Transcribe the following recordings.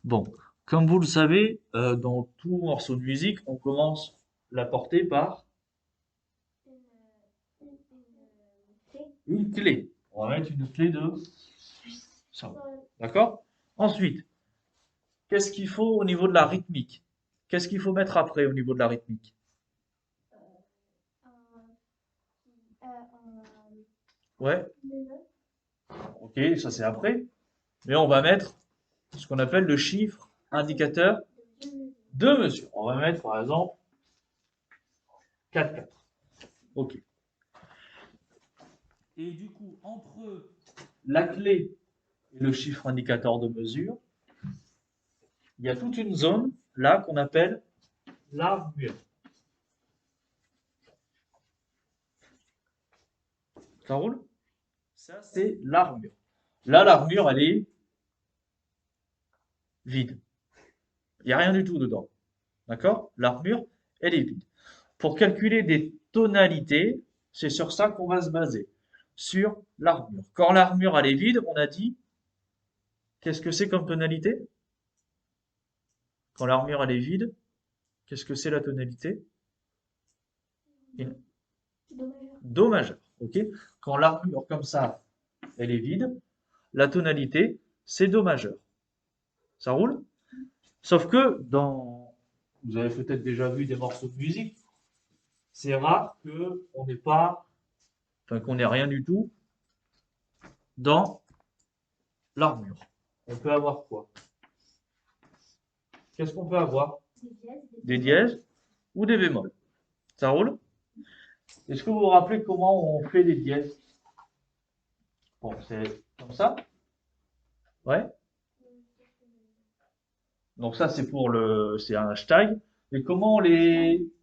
Bon, comme vous le savez, dans tout morceau de musique, on commence la portée par une clé. On va mettre une clé de sol. D'accord? Ensuite, qu'est-ce qu'il faut au niveau de la rythmique? Qu'est-ce qu'il faut mettre après au niveau de la rythmique? Ouais, ok, ça c'est après. Mais on va mettre ce qu'on appelle le chiffre indicateur de mesure. On va mettre par exemple 4/4. Ok. Et du coup, entre la clé et le chiffre indicateur de mesure, il y a toute une zone là qu'on appelle l'armure. Ça roule? Ça, c'est l'armure. Là, l'armure, elle est vide. Il n'y a rien du tout dedans. D'accord? L'armure, elle est vide. Pour calculer des tonalités, c'est sur ça qu'on va se baser. Sur l'armure. Quand l'armure, elle est vide, on a dit, qu'est-ce que c'est comme tonalité? Quand l'armure, elle est vide, qu'est-ce que c'est la tonalité? Une- Do majeur. Ok? Quand l'armure, comme ça, elle est vide, la tonalité, c'est do majeur. Ça roule? Sauf que vous avez peut-être déjà vu des morceaux de musique, c'est rare que on n'ait pas, enfin qu'on n'ait rien du tout dans l'armure. On peut avoir quoi? Qu'est-ce qu'on peut avoir? Des dièses ou des bémols. Ça roule? Est-ce que vous vous rappelez comment on fait des dièses? Bon, c'est comme ça. Ouais. Donc ça, c'est un hashtag. Et comment on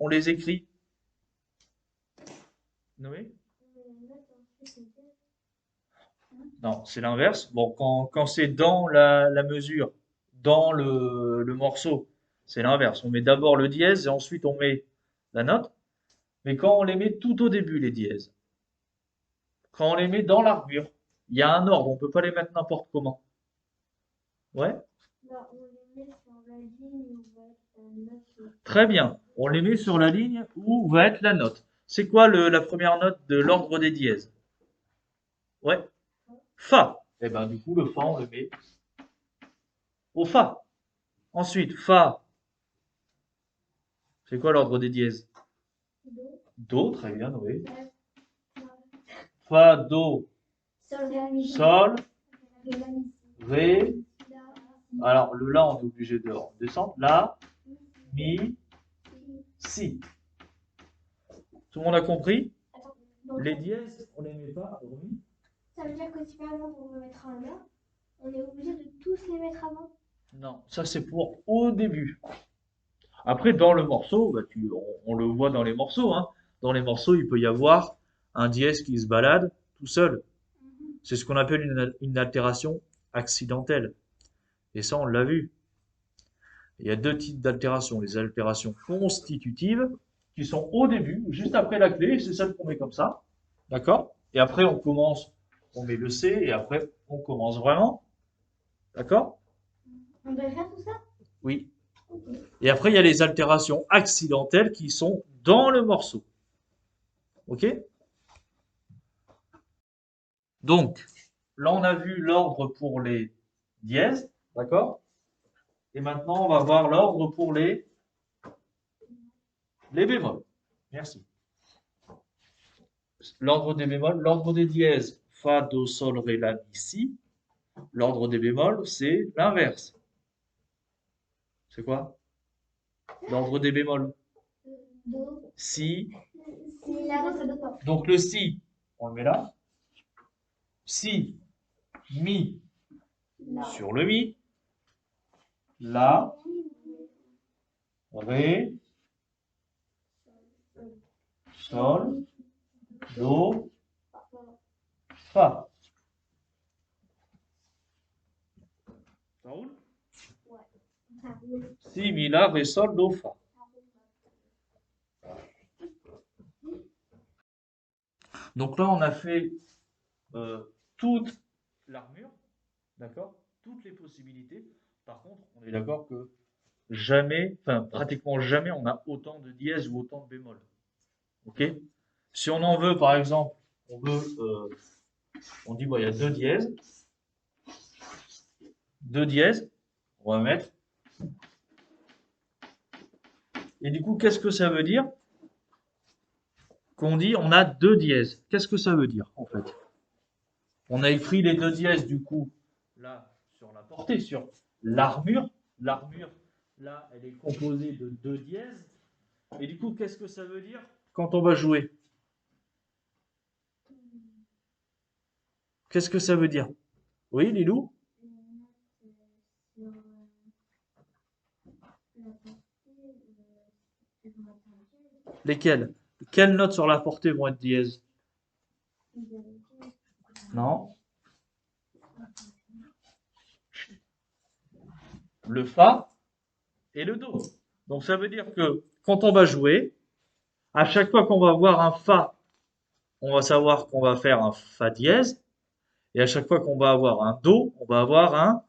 les écrit? Oui. Non, c'est l'inverse. Bon, quand c'est dans la mesure, dans le morceau, c'est l'inverse. On met d'abord le dièse et ensuite on met la note. Mais quand on les met tout au début, les dièses, quand on les met dans l'armure, il y a un ordre. On peut pas les mettre n'importe comment. Ouais? Très bien. On les met sur la ligne où va être la note. C'est quoi la première note de l'ordre des dièses? Ouais? Fa. Et ben du coup, le fa, on le met au fa. Ensuite, fa. C'est quoi l'ordre des dièses? Do, très bien, oui. Fa, do, sol, ré. Alors, le la, on est obligé de descendre. La, mi, si. Tout le monde a compris? Les dièses, on les met pas. Ça veut dire que si par exemple on veut mettre un la, on est obligé de tous les mettre avant. Non, ça c'est pour au début. Après, dans le morceau, bah, on le voit dans les morceaux, hein. Dans les morceaux, il peut y avoir un dièse qui se balade tout seul. C'est ce qu'on appelle une altération accidentelle. Et ça, on l'a vu. Il y a deux types d'altérations. Les altérations constitutives, qui sont au début, juste après la clé, c'est celle qu'on met comme ça. D'accord? Et après, on met le C, et après, on commence vraiment. D'accord? On doit faire tout ça? Oui. Et après, il y a les altérations accidentelles qui sont dans le morceau. OK? Donc, là, on a vu l'ordre pour les dièses. D'accord? Et maintenant, on va voir l'ordre pour les bémols. Merci. L'ordre des bémols, l'ordre des dièses, fa, do, sol, ré, la, mi, si. L'ordre des bémols, c'est l'inverse. C'est quoi? L'ordre des bémols. Do. Si. Si la do, ça doit pas. Donc le si, on le met là. Si, mi, La. sur le mi. La, ré, sol, do, fa. Ça roule? Ouais. Si, mi, la, ré, sol, do, fa. Donc là, on a fait toute l'armure, d'accord? Toutes les possibilités. Par contre, on est d'accord que jamais, enfin pratiquement jamais, on a autant de dièses ou autant de bémols. Ok? Si on en veut, par exemple, on dit, bon, il y a deux dièses, on va mettre. Et du coup, qu'est-ce que ça veut dire qu'on dit on a deux dièses? Qu'est-ce que ça veut dire, en fait? On a écrit les deux dièses, du coup, là, sur la portée, sur l'armure. L'armure, là, elle est composée de deux dièses. Et du coup, qu'est-ce que ça veut dire quand on va jouer? Qu'est-ce que ça veut dire? Oui, Lilou? Lesquelles? Quelles notes sur la portée vont être dièses? Non? Le Fa et le Do. Donc ça veut dire que quand on va jouer, à chaque fois qu'on va avoir un Fa, on va savoir qu'on va faire un Fa dièse. Et à chaque fois qu'on va avoir un Do, on va avoir un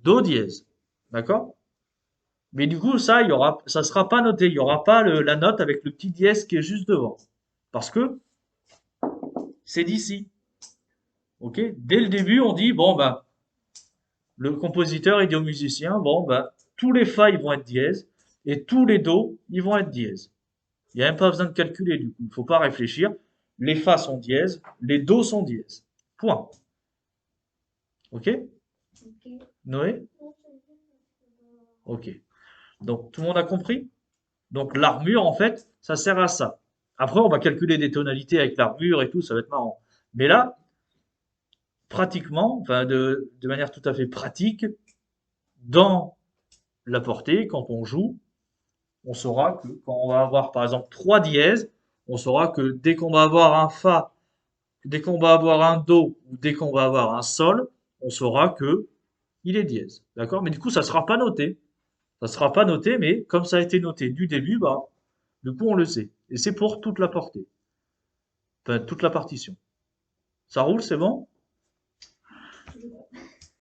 Do dièse. D'accord? Mais du coup, ça sera pas noté. Il n'y aura pas la note avec le petit dièse qui est juste devant. Parce que c'est d'ici. Ok? Dès le début, on dit, bon, ben, le compositeur, il dit au musicien, bon, ben, tous les Fa, ils vont être dièse, et tous les Do, ils vont être dièse. Il n'y a même pas besoin de calculer, du coup. Il ne faut pas réfléchir. Les Fa sont dièses, les Do sont dièses. Point. Ok? Noé? Ok. Donc, tout le monde a compris? Donc, l'armure, en fait, ça sert à ça. Après, on va calculer des tonalités avec l'armure et tout, ça va être marrant. Mais là, pratiquement, enfin, de manière tout à fait pratique, dans la portée, quand on joue, on saura que quand on va avoir, par exemple, trois dièses, on saura que dès qu'on va avoir un Fa, dès qu'on va avoir un Do ou dès qu'on va avoir un Sol, on saura que il est dièse. D'accord? Mais du coup, ça ne sera pas noté. Ça ne sera pas noté, mais comme ça a été noté du début, bah, du coup, on le sait. Et c'est pour toute la portée. Enfin, toute la partition. Ça roule, c'est bon?